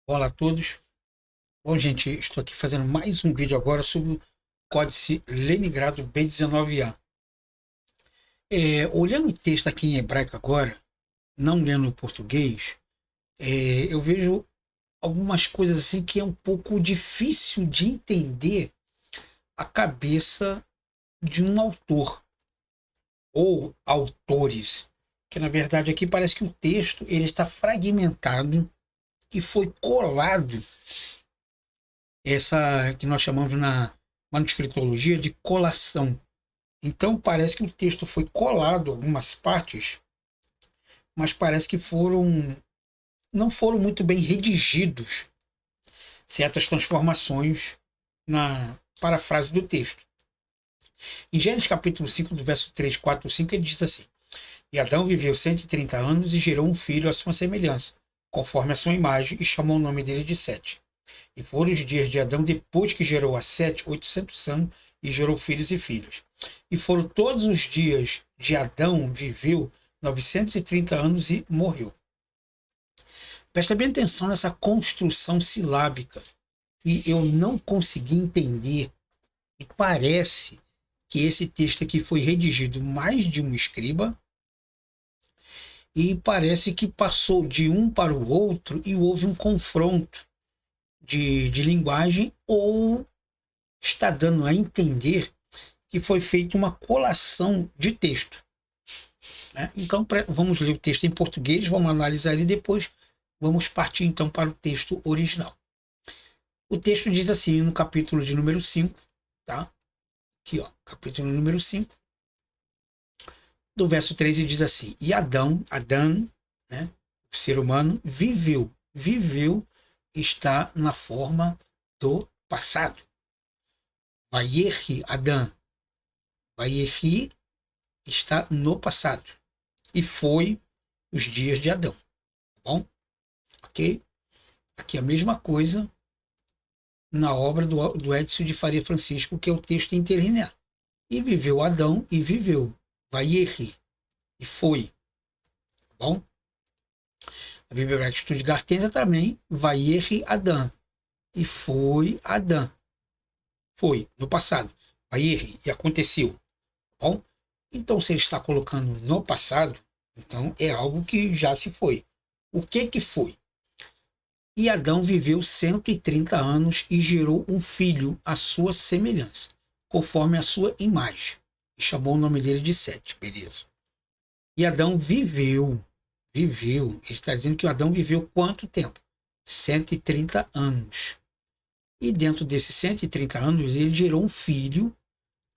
Olá a todos. Bom, gente, estou aqui fazendo mais um vídeo agora sobre o Códice Leningrado B19A. Olhando o texto aqui em hebraico agora, não lendo o português, eu vejo algumas coisas assim que é um pouco difícil de entender a cabeça de um autor ou autores, que na verdade aqui parece que o texto ele está fragmentado e foi colado, essa que nós chamamos na manuscritologia de colação. Então parece que o texto foi colado algumas partes, mas parece que não foram muito bem redigidos certas transformações na parafrase do texto. Em Gênesis capítulo 5, do verso 3, 4, 5, ele diz assim: E Adão viveu 130 anos e gerou um filho à sua semelhança, conforme a sua imagem, e chamou o nome dele de Sete. E foram os dias de Adão depois que gerou a Sete, 800 anos, e gerou filhos e filhas. E foram todos os dias de Adão, viveu 930 anos e morreu. Presta bem atenção nessa construção silábica, e eu não consegui entender, e parece que esse texto aqui foi redigido mais de um escriba, e parece que passou de um para o outro e houve um confronto de linguagem, ou está dando a entender que foi feita uma colação de texto, né? Então, vamos ler o texto em português, vamos analisar ele depois, vamos partir então para o texto original. O texto diz assim, no capítulo de número 5, tá? Aqui, ó, capítulo número 5, do verso 13 diz assim: E Adão, né, o ser humano, viveu está na forma do passado. Vayechi Adão, Vayechi está no passado. E foi os dias de Adão. Tá bom? Ok? Aqui a mesma coisa na obra do Edson de Faria Francisco, que é o texto interlinear. E viveu Adão e viveu. Vayechi. E foi. Tá bom? A Bíblia Hebraica Estudo de Gartenza também. Vayechi Adão. E foi Adão. Foi, no passado. Vayechi. E aconteceu. Tá bom? Então, se ele está colocando no passado, então é algo que já se foi. O que que foi? E Adão viveu 130 anos e gerou um filho à sua semelhança, conforme a sua imagem. E chamou o nome dele de Sete, beleza. E Adão viveu. Ele está dizendo que o Adão viveu quanto tempo? 130 anos. E dentro desses 130 anos, ele gerou um filho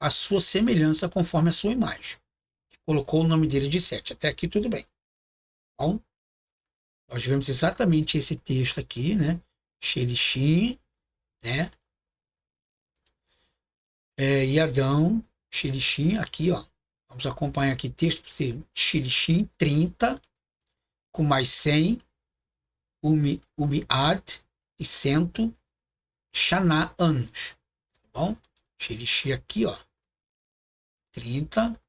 à sua semelhança, conforme a sua imagem. E colocou o nome dele de Sete. Até aqui tudo bem. Bom, nós vemos exatamente esse texto aqui, né? Xerixim, né? E Adão, Xerixim, aqui, ó. Vamos acompanhar aqui texto para você. Xerixim, 30, com mais 100, Umiad e 100, Xaná, anos. Tá bom? Xerixim aqui, ó. 30,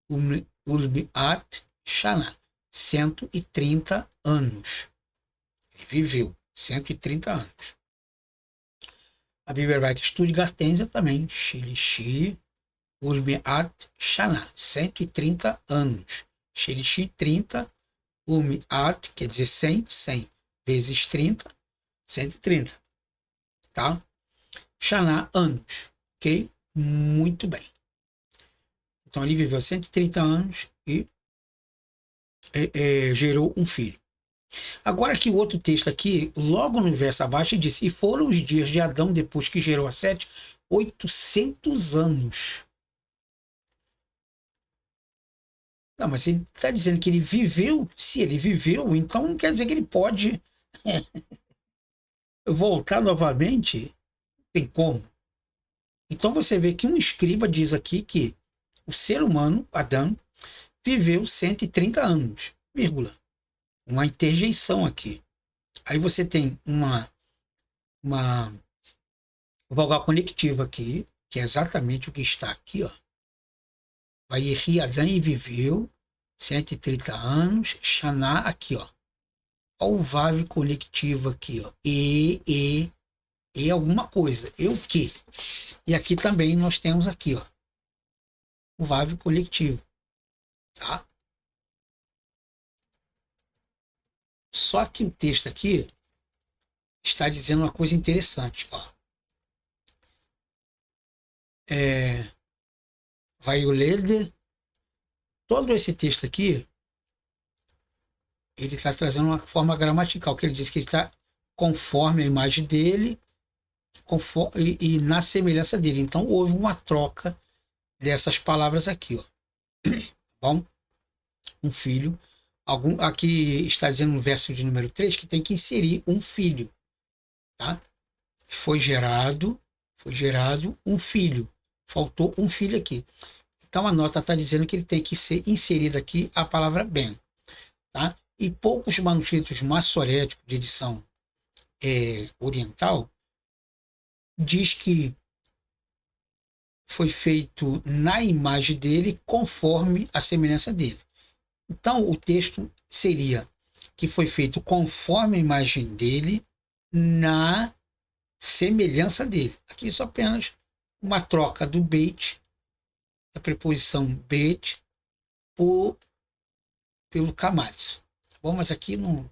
Umiad, Xaná. 130 anos. Ele viveu 130 anos. A Bíblia Hebraica Estude Gartenza também. Xerixim, Urmiat Shana, 130 anos. Xerixim, 30. Urmiat, quer dizer 100, 100 vezes 30, 130. Tá? Shana, anos. Ok? Muito bem. Então ele viveu 130 anos e gerou um filho. Agora que o outro texto aqui, logo no verso abaixo, diz: E foram os dias de Adão depois que gerou a Sete, 800 anos. Não, mas ele está dizendo que ele viveu. Se ele viveu, então não quer dizer que ele pode voltar novamente. Tem como. Então você vê que um escriba diz aqui que o ser humano, Adão, viveu 130 anos, vírgula. Uma interjeição aqui. Aí você tem uma vogal conectiva aqui, que é exatamente o que está aqui, ó. Vayechi Adão e viveu 130 anos, Xaná aqui, ó. Olha o VAV conectivo aqui, ó. E alguma coisa. E o quê? E aqui também nós temos aqui, ó, o VAV conectivo, tá? Só que o texto aqui está dizendo uma coisa interessante, ó. Vai o ler todo esse texto aqui, ele está trazendo uma forma gramatical, que ele diz que ele está conforme a imagem dele e na semelhança dele. Então houve uma troca dessas palavras aqui, ó. Bom, um filho. Aqui está dizendo no verso de número 3 que tem que inserir um filho, tá? Foi gerado um filho. Faltou um filho aqui. Então a nota está dizendo que ele tem que ser inserida aqui a palavra ben, tá? E poucos manuscritos massoréticos de edição oriental diz que foi feito na imagem dele, conforme a semelhança dele. Então, o texto seria que foi feito conforme a imagem dele, na semelhança dele. Aqui isso é apenas uma troca do beit, da preposição beit, pelo kamatsu. Tá bom? Mas aqui não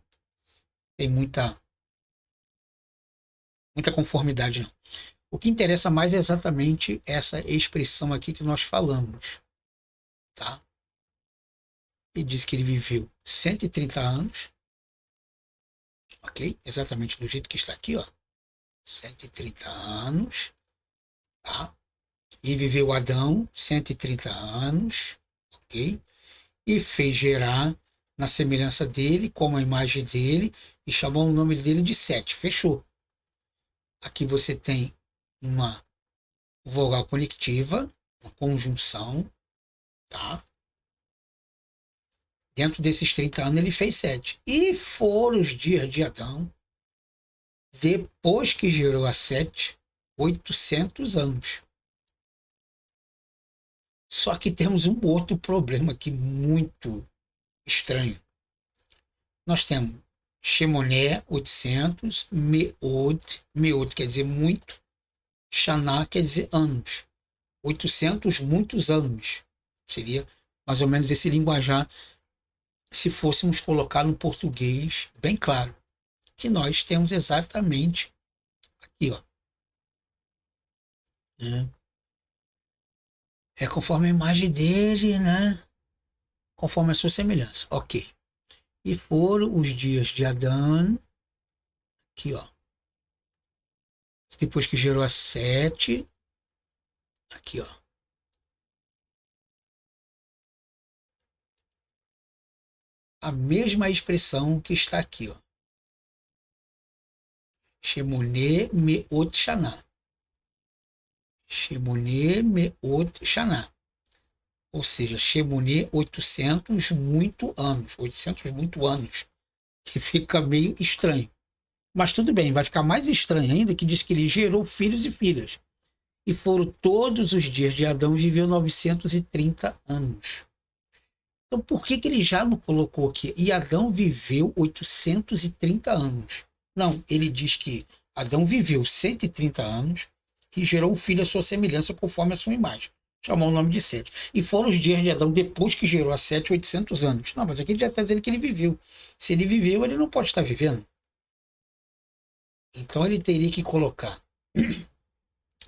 tem muita conformidade, não. O que interessa mais é exatamente essa expressão aqui que nós falamos, tá? Ele diz que ele viveu 130 anos, ok? Exatamente do jeito que está aqui, ó. 130 anos, tá? E viveu Adão 130 anos, ok? E fez gerar na semelhança dele, como a imagem dele, e chamou o nome dele de Sete. Fechou. Aqui você tem uma vogal conectiva, uma conjunção, tá? Dentro desses 30 anos ele fez 7. E foram os dias de Adão, depois que gerou a Sete, 800 anos. Só que temos um outro problema aqui muito estranho. Nós temos Shemoné 800, Meot quer dizer muito, Xaná quer dizer anos. 800, muitos anos. Seria mais ou menos esse linguajar se fôssemos colocar no português bem claro. Que nós temos exatamente aqui, ó. É conforme a imagem dele, né? Conforme a sua semelhança. Ok. E foram os dias de Adão, aqui, ó. Depois que gerou a Sete, aqui, ó. A mesma expressão que está aqui, ó. Shemoneh Meot Shana. Shemoneh Meot Shana. Ou seja, Shemoneh 800 muito anos. 800 muito anos. Que fica meio estranho. Mas tudo bem, vai ficar mais estranho ainda que diz que ele gerou filhos e filhas. E foram todos os dias de Adão e viveu 930 anos. Então por que ele já não colocou aqui? E Adão viveu 830 anos. Não, ele diz que Adão viveu 130 anos e gerou um filho à sua semelhança conforme a sua imagem. Chamou o nome de Sete. E foram os dias de Adão depois que gerou a Sete, 800 anos. Não, mas aqui ele já está dizendo que ele viveu. Se ele viveu, ele não pode estar vivendo. Então ele teria que colocar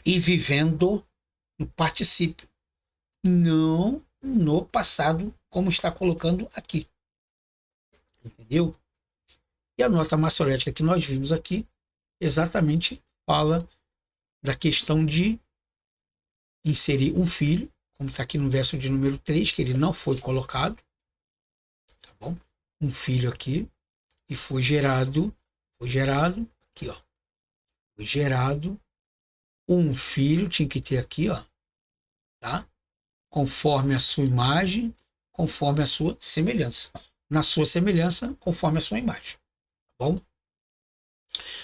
e vivendo no particípio, não no passado, como está colocando aqui. Entendeu? E a nota massorética que nós vimos aqui exatamente fala da questão de inserir um filho, como está aqui no verso de número 3, que ele não foi colocado, tá bom? Um filho aqui, e foi gerado, aqui, ó. Foi gerado um filho, tinha que ter aqui, ó, tá? Conforme a sua imagem, conforme a sua semelhança. Na sua semelhança, conforme a sua imagem. Tá bom?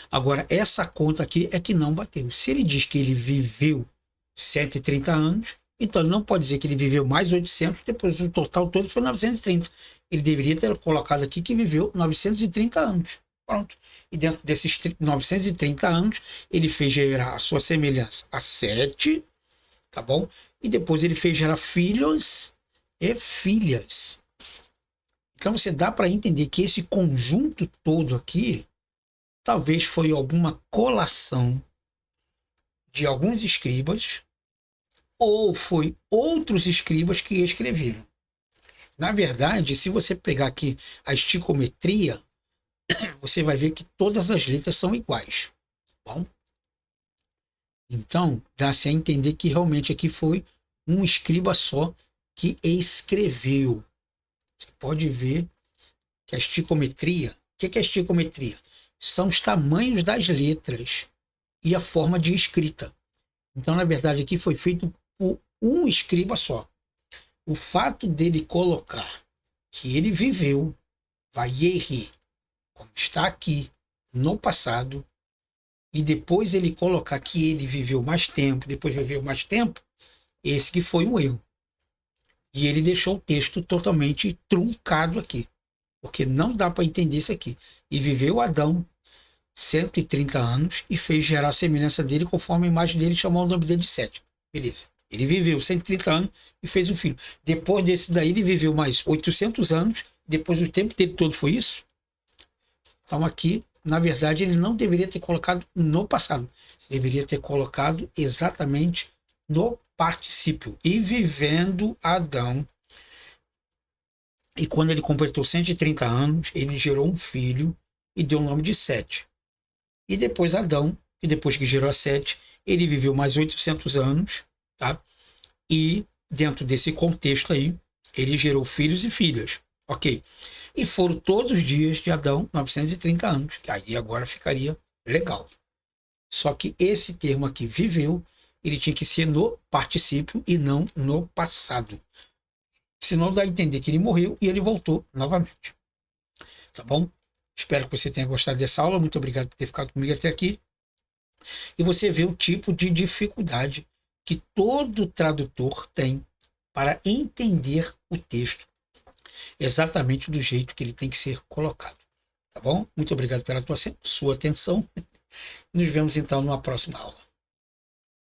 Agora, essa conta aqui é que não bateu. Se ele diz que ele viveu 130 anos, Então ele não pode dizer que ele viveu mais 800, depois o total todo foi 930. Ele deveria ter colocado aqui que viveu 930 anos. Pronto. E dentro desses 930 anos, ele fez gerar a sua semelhança a 7, tá bom? E depois ele fez gerar filhos e filhas. Então você dá para entender que esse conjunto todo aqui talvez foi alguma colação de alguns escribas ou foi outros escribas que escreveram. Na verdade, se você pegar aqui a esticometria, você vai ver que todas as letras são iguais. Bom? Então, dá-se a entender que realmente aqui foi um escriba só que escreveu. Você pode ver que a esticometria, o que é a esticometria? São os tamanhos das letras e a forma de escrita. Então, na verdade, aqui foi feito por um escriba só. O fato dele colocar que ele viveu, Vayeri, como está aqui no passado, e depois ele colocar que ele viveu mais tempo, depois viveu mais tempo, esse que foi um erro. E ele deixou o texto totalmente truncado aqui, porque não dá para entender isso aqui. E viveu Adão 130 anos e fez gerar a semelhança dele conforme a imagem dele, chamou o nome dele de Sete. Beleza. Ele viveu 130 anos e fez um filho. Depois desse daí, ele viveu mais 800 anos. Depois o tempo dele todo foi isso. Então aqui, na verdade, ele não deveria ter colocado no passado. Deveria ter colocado exatamente no particípio. E vivendo Adão. E quando ele completou 130 anos, ele gerou um filho e deu o nome de Sete. E depois Adão, e depois que gerou a Sete, ele viveu mais 800 anos, tá? E dentro desse contexto aí, ele gerou filhos e filhas, ok? E foram todos os dias de Adão 930 anos, que aí agora ficaria legal. Só que esse termo aqui, viveu, ele tinha que ser no particípio e não no passado. Senão dá a entender que ele morreu e ele voltou novamente. Tá bom? Espero que você tenha gostado dessa aula. Muito obrigado por ter ficado comigo até aqui. E você vê o tipo de dificuldade que todo tradutor tem para entender o texto exatamente do jeito que ele tem que ser colocado. Tá bom? Muito obrigado pela sua atenção. Nos vemos então numa próxima aula.